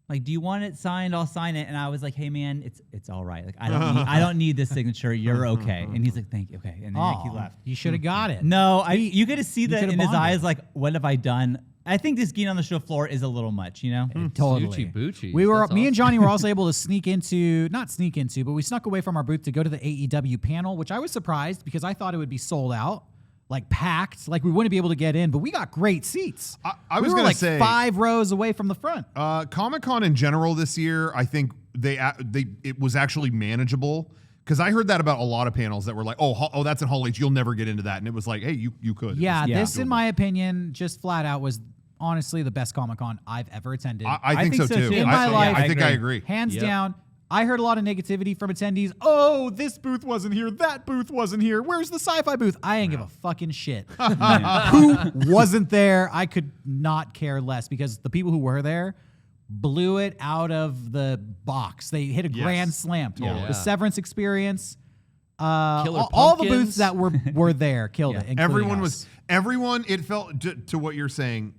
do you want it signed? I'll sign it. And I was like, hey man, it's all right. Like I don't need this signature. You're okay. And he's like, thank you. Okay. And then like, he left. You should have got it. No, you get to see that in his bonded. eyes. Like, what have I done? I think this getting on the show floor is a little much, you know? Totally. Bucci. We were, That's me and awesome. Johnny were also able to not sneak into, but we snuck away from our booth to go to the AEW panel, which I was surprised because I thought it would be sold out, like packed, like we wouldn't be able to get in, but we got great seats. I was we were gonna like say 5 rows away from the front. Comic-Con in general this year, I think it was actually manageable. Because I heard that about a lot of panels that were like, oh, that's in Hall H, you'll never get into that. And it was like, hey, you could. Yeah, Yeah. this, in my opinion, just flat out was honestly the best Comic-Con I've ever attended. I think so too. In my life, I think I agree. Hands down. I heard a lot of negativity from attendees. Oh, this booth wasn't here. That booth wasn't here. Where's the sci-fi booth? I ain't give a fucking shit. Who wasn't there? I could not care less because the people who were there blew it out of the box. They hit a grand slam. Totally. The Severance experience. Killer all the Pumpkins. booths that were there killed it. including us. It felt to what you're saying,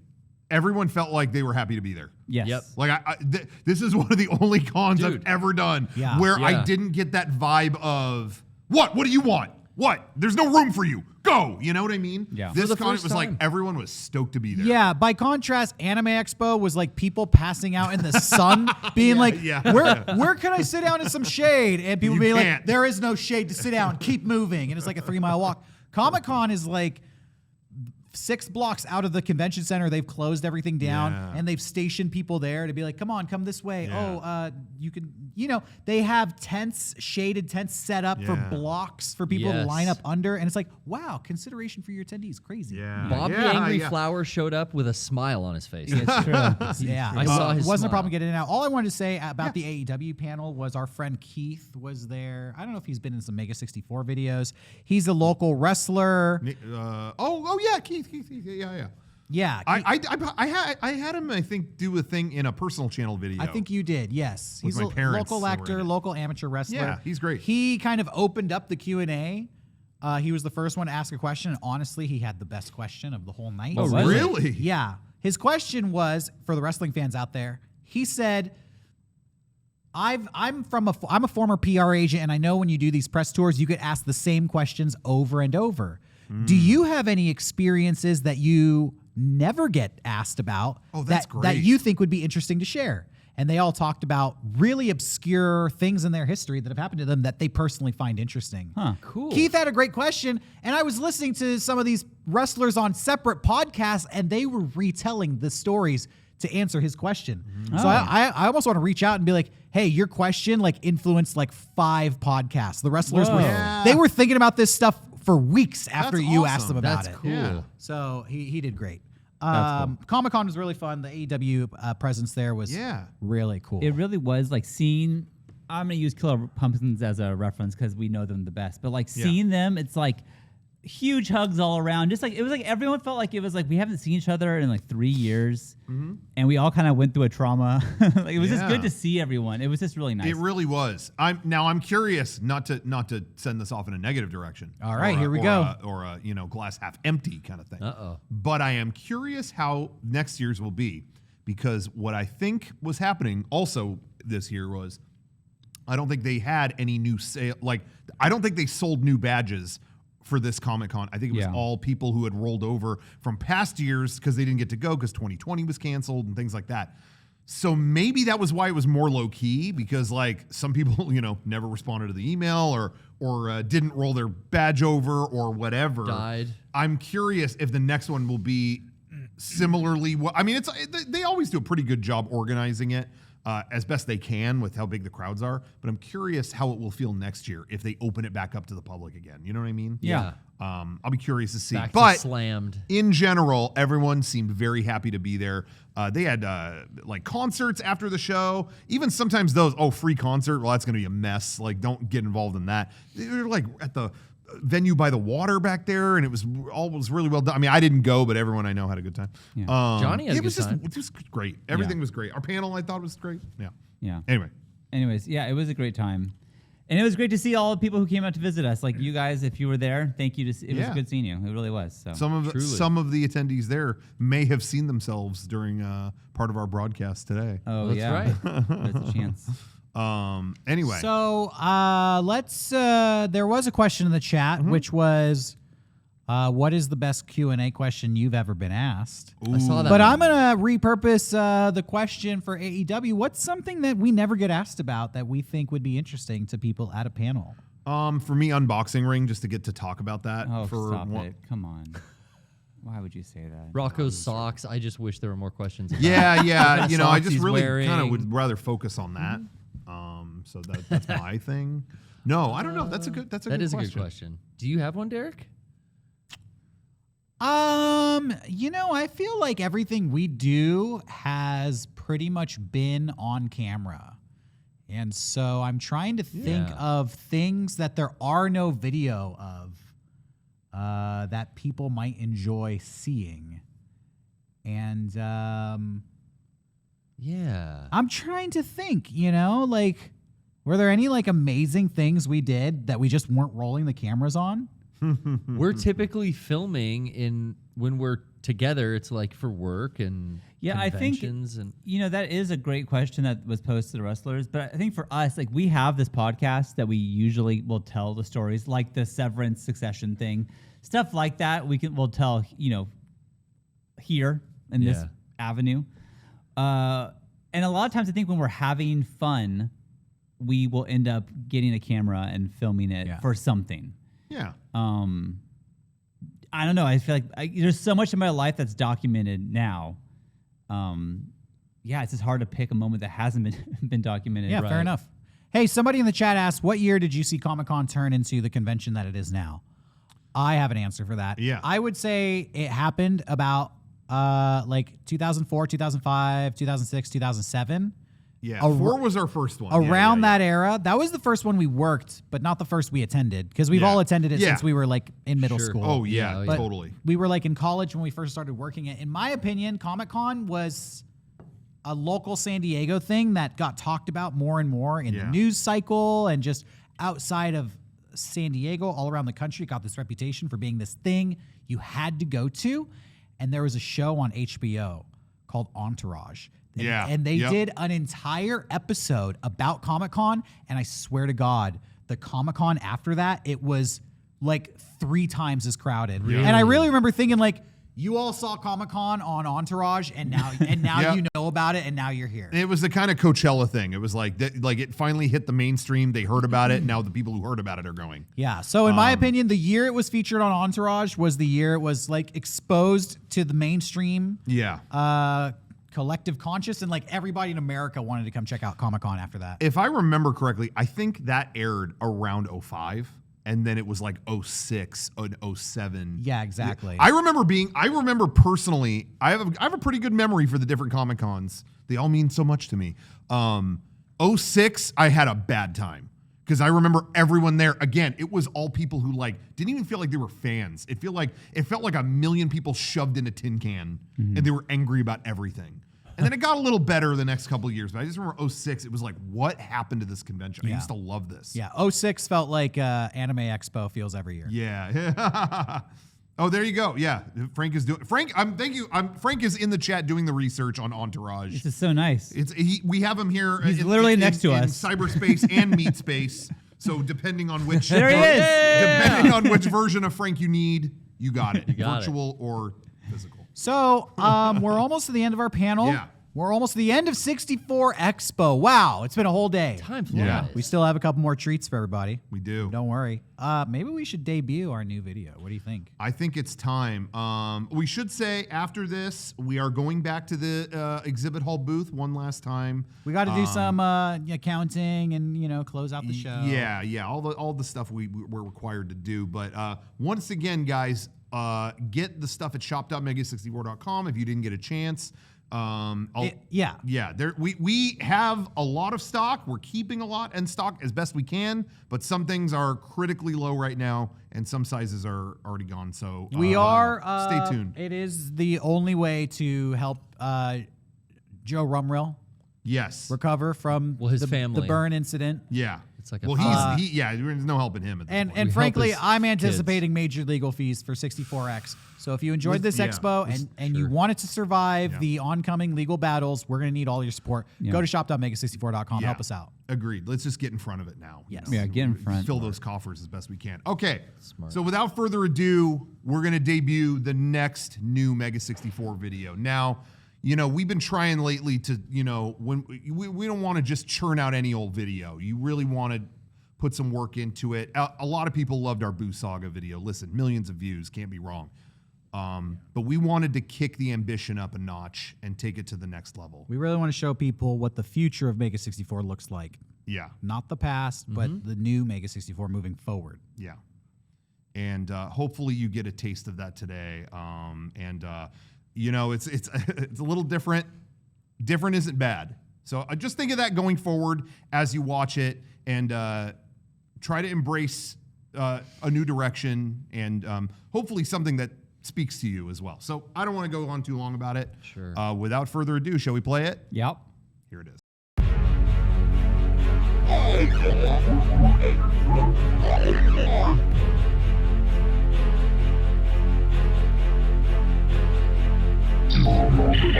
everyone felt like they were happy to be there. Yes. Yep. Like this is one of the only cons Dude. I've ever done Yeah. where I Yeah. didn't get that vibe of what do you want? What? There's no room for you. Go. You know what I mean? Yeah. This For the con, it first was like time. everyone was stoked to be there. Yeah, by contrast, Anime Expo was like people passing out in the sun, being like, yeah. where can I sit down in some shade? And people You being like, can't. there is no shade to sit down, keep moving. And it's like a 3-mile walk. Comic-Con is like 6 blocks out of the convention center. They've closed everything down and they've stationed people there to be like, come on, come this way. Yeah. You can, they have tents, shaded tents set up for Yeah. blocks for people to Yes. line up under. And it's like, wow, consideration for your attendees. Crazy. Yeah. Bob yeah, the Angry yeah. Flower showed up with a smile on his face. It's true. Yeah, I saw his It wasn't smile. a problem getting in and out. All I wanted to say about the AEW panel was our friend Keith was there. I don't know if he's been in some Mega64 videos. He's a local wrestler. Yeah, Keith, yeah. Yeah, I had him, I think, do a thing in a personal channel video. I think you did. Yes, With he's my a parents local that were actor, in it. local amateur wrestler. Yeah, he's great. He kind of opened up the Q&A. He was the first one to ask a question. And honestly, he had the best question of the whole night. Oh, really? Really? Yeah. His question was, for the wrestling fans out there, he said, I'm a former PR agent, and I know when you do these press tours, you get asked the same questions over and over. Do you have any experiences that you never get asked about that's that great. you think would be interesting to share? And they all talked about really obscure things in their history that have happened to them that they personally find interesting. Cool. Keith had a great question, and I was listening to some of these wrestlers on separate podcasts, and they were retelling the stories to answer his question. So I almost want to reach out and be like, hey, your question like influenced like 5 podcasts. The wrestlers they were thinking about this stuff for weeks after That's you asked awesome. them about That's it. cool. Yeah. So he did great. That's cool. Comic-Con was really fun. The AEW presence there was really cool. It really was like seeing. I'm gonna use Killer Pumpkins as a reference because we know them the best. But like seeing them, it's like huge hugs all around. Just like it was like everyone felt like it was like we haven't seen each other in like 3 years, and we all kind of went through a trauma. Like it was just good to see everyone. It was just really nice. It really was. I'm curious not to send this off in a negative direction. All right, here we go. Or a glass half empty kind of thing. Uh-oh. But I am curious how next year's will be, because what I think was happening also this year was I don't think they had any new sale. Like I don't think they sold new badges for this Comic-Con. I think it was all people who had rolled over from past years because they didn't get to go because 2020 was canceled and things like that. So maybe that was why it was more low key, because like some people, never responded to the email or didn't roll their badge over or whatever. Died. I'm curious if the next one will be similarly. I mean, they always do a pretty good job organizing it as best they can with how big the crowds are. But I'm curious how it will feel next year if they open it back up to the public again. You know what I mean? Yeah. I'll be curious to see. Back to But slammed. in general, everyone seemed very happy to be there. They had like concerts after the show. Even sometimes those, free concert. Well, that's going to be a mess. Like, don't get involved in that. They were like at the venue by the water back there, and it was really well done. I mean, I didn't go, but everyone I know had a good time. Yeah. Johnny had a it was good time. It was great. Everything was great. Our panel, I thought, was great. Yeah. Yeah. Anyway. Anyways, yeah, it was a great time. And it was great to see all the people who came out to visit us. Like you guys, if you were there, thank you. It was good seeing you. It really was. So Some of the attendees there may have seen themselves during part of our broadcast today. Oh, That's yeah. right. There's a chance. Anyway. So let's. There was a question in the chat, which was, "What is the best Q&A question you've ever been asked?" I saw that. But one. I'm gonna repurpose the question for AEW. What's something that we never get asked about that we think would be interesting to people at a panel? For me, unboxing ring, just to get to talk about that. Oh, for stop it. Come on. Why would you say that? Rocco's socks. I just wish there were more questions. About Yeah. I Socks just he's really wearing. kind of would rather focus on that. So that's my thing. No, I don't know. That's a good. That's a That good is a question. good question. Do you have one, Derek? I feel like everything we do has pretty much been on camera. And so I'm trying to think Yeah. of things that there are no video of that people might enjoy seeing. And Yeah. I'm trying to think, like, were there any like amazing things we did that we just weren't rolling the cameras on? We're typically filming when we're together. It's like for work and Yeah, I think conventions and that is a great question that was posed to the wrestlers. But I think for us, like we have this podcast that we usually will tell the stories, like the Severance Succession thing, stuff like that. We'll tell here in this Yeah. avenue. And a lot of times, I think when we're having fun, we will end up getting a camera and filming it for something. Yeah. I don't know. I feel like there's so much in my life that's documented now. It's just hard to pick a moment that hasn't been documented. Yeah, fair enough. Hey, somebody in the chat asked, what year did you see Comic-Con turn into the convention that it is now? I have an answer for that. Yeah. I would say it happened about like 2004, 2005, 2006, 2007. Yeah. 4 was our first one. Around that era. That was the first one we worked, but not the first we attended, because we've all attended it since we were like in middle Sure. school. Oh yeah, Yeah, totally. We were like in college when we first started working it. In my opinion, Comic-Con was a local San Diego thing that got talked about more and more in the news cycle, and just outside of San Diego, all around the country. It got this reputation for being this thing you had to go to. And there was a show on HBO called Entourage. And they did an entire episode about Comic-Con, and I swear to God, the Comic-Con after that, it was like 3 times as crowded. Really? And I really remember thinking, like, you all saw Comic-Con on Entourage, and now you know about it, and now you're here. It was the kind of Coachella thing. It was like it finally hit the mainstream. They heard about it. And now the people who heard about it are going. Yeah. So in my opinion, the year it was featured on Entourage was the year it was like exposed to the mainstream. Yeah. Collective conscious, and like everybody in America wanted to come check out Comic-Con after that. If I remember correctly, I think that aired around 05. And then it was like 06 and 07. Yeah, exactly. I remember personally, I have a pretty good memory for the different Comic-Cons. They all mean so much to me. 06, I had a bad time. Because I remember everyone there. Again, it was all people who like didn't even feel like they were fans. It felt like a million people shoved in a tin can, and they were angry about everything. And then it got a little better the next couple of years. But I just remember 06, it was like, what happened to this convention? I used to love this. Yeah, 06 felt like Anime Expo feels every year. Yeah. Oh, there you go. Yeah, Frank is doing. Frank, thank you. Frank is in the chat doing the research on Entourage. This is so nice. We have him here. He's literally next to us. In cyberspace and meat space. So depending on which There he is. Depending on which version of Frank you need, you got it. got it. Virtual or physical. So we're almost to the end of our panel. Yeah. We're almost to the end of 64 Expo. Wow, it's been a whole day. Time flies. Yeah. We still have a couple more treats for everybody. We do. Don't worry. Maybe we should debut our new video. What do you think? I think it's time. We should say after this, we are going back to the exhibit hall booth one last time. We got to do some accounting and close out the show. Yeah. All the stuff we're required to do. But once again, guys, get the stuff at shop.mega64.com if you didn't get a chance. We have a lot of stock. We're keeping a lot in stock as best we can, but some things are critically low right now, and some sizes are already gone. So We are. Stay tuned. It is the only way to help Joe Rumrill Yes. recover from Well, his the family. burn incident. Yeah. It's like a well, there's no helping him at this point. And We frankly, help his I'm anticipating major legal fees for 64X. So if you enjoyed this expo and you want it to survive the oncoming legal battles, we're going to need all your support. Go to shop.mega64.com. Yeah. Help us out. Agreed. Let's just get in front of it now. Yes. Yeah, get in front. Fill those coffers as best we can. Okay. So without further ado, we're going to debut the next new Mega 64 video. Now, we've been trying lately to, when we don't want to just churn out any old video. You really want to put some work into it. A lot of people loved our Boo Saga video. Listen, millions of views, can't be wrong. But we wanted to kick the ambition up a notch and take it to the next level. We really want to show people what the future of Mega 64 looks like. Yeah. Not the past, but the new Mega 64 moving forward. Yeah. And hopefully you get a taste of that today. It's it's a little different. Different isn't bad. So just think of that going forward as you watch it, and try to embrace a new direction, and hopefully something that speaks to you as well. So I don't want to go on too long about it. Sure. Without further ado, shall we play it? Yep. Here it is.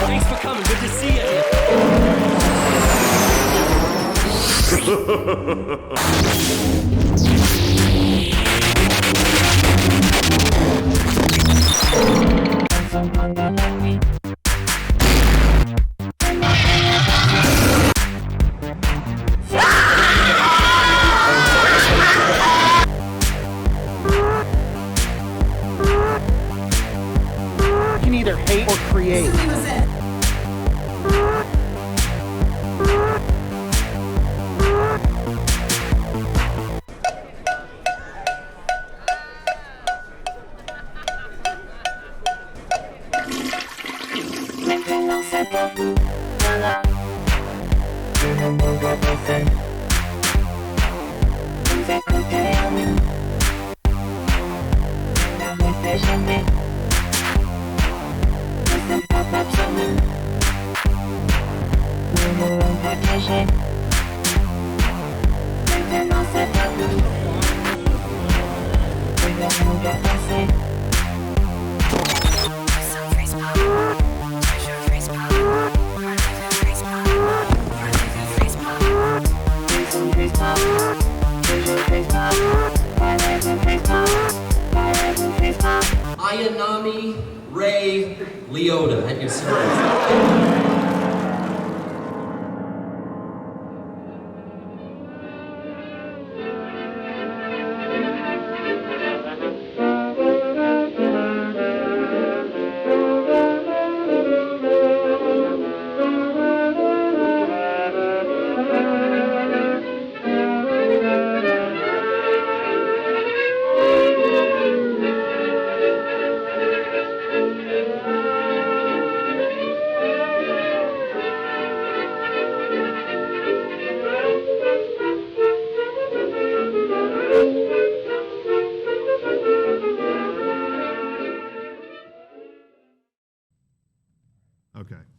Thanks for coming. Good to see you. You can either hate or create. Ayanami Ray Leota at your service.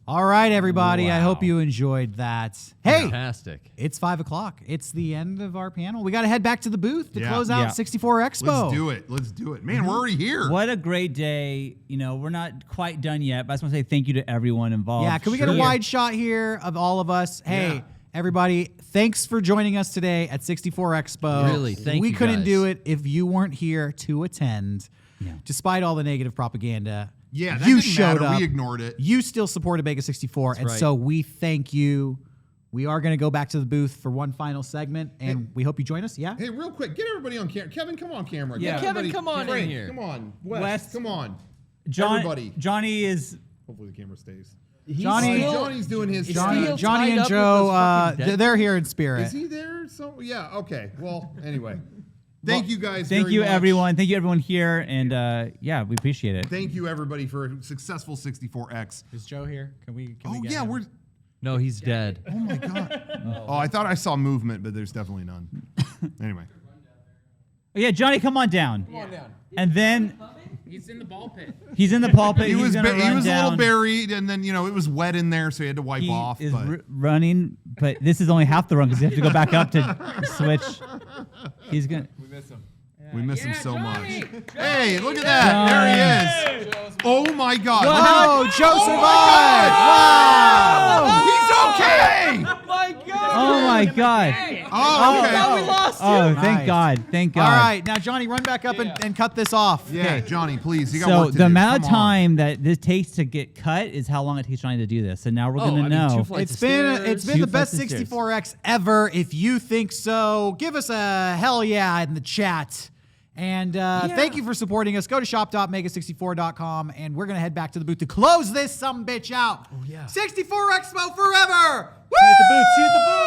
All right, everybody. I Wow. hope you enjoyed that. Hey, Fantastic. it's 5 o'clock. It's the end of our panel. We got to head back to the booth to Yeah. close out Yeah. 64 Expo. Let's do it. Let's do it. Man, we're already here. What a great day. You know, we're not quite done yet, but I just want to say thank you to everyone involved. Yeah, can we get a Sure. wide shot here of all of us? Hey, Yeah. everybody, thanks for joining us today at 64 Expo. Really, thank we you couldn't guys. do it if you weren't here to attend. Despite all the negative propaganda. Yeah, that you didn't showed matter. up. We ignored it. You still supported Mega 64, and right. so we thank you. We are going to go back to the booth for one final segment, and we hope you join us. Yeah. Hey, real quick, get everybody on camera. Kevin, come on camera. Yeah. Get Kevin, everybody- come on in Frank, here. Come on. Wes. Wes, come on. Johnny is Hopefully the camera stays. Johnny- Johnny's doing his Johnny, still Johnny tied and up with Joe, those fucking dead they're here in spirit. Is he there? So yeah. Okay. Well, anyway. Thank you guys. thank very you much. everyone. Thank you everyone here, and yeah, we appreciate it. Thank you everybody for a successful 64X. Is Joe here? Can we Oh get yeah, him? we're. No, he's dead. Oh my god. Oh, I thought I saw movement, but there's definitely none. Anyway. Oh, yeah, Johnny, come on down. Come on down. And then He's in the ball pit. he's in the pulpit. He he's was gonna he run was a down. little buried, and then it was wet in there, so he had to wipe He off. is But running, but this is only half the run because you have to go back up to switch. He's gonna. We miss him. we miss him so Johnny! much. Hey, look at that! There he is. Oh my god! Whoa, Look at- Joe oh survived! my god! He's okay. My God! Oh my God! Oh, okay. We lost Oh, him. thank Nice. God! Thank God! All right, now Johnny, run back up and cut this off. Yeah, Johnny, please. You got So work to the do. amount of Come on. time that this takes to get cut is how long it takes Johnny to do this. And now we're gonna know. It's been Two the best flights of stairs. 64X ever. If you think so, give us a hell yeah in the chat. And thank you for supporting us. Go to shop.mega64.com, and we're gonna head back to the booth to close this sumbitch out. Oh yeah, 64 Expo forever. Woo! See you at the booth. See you at the booth.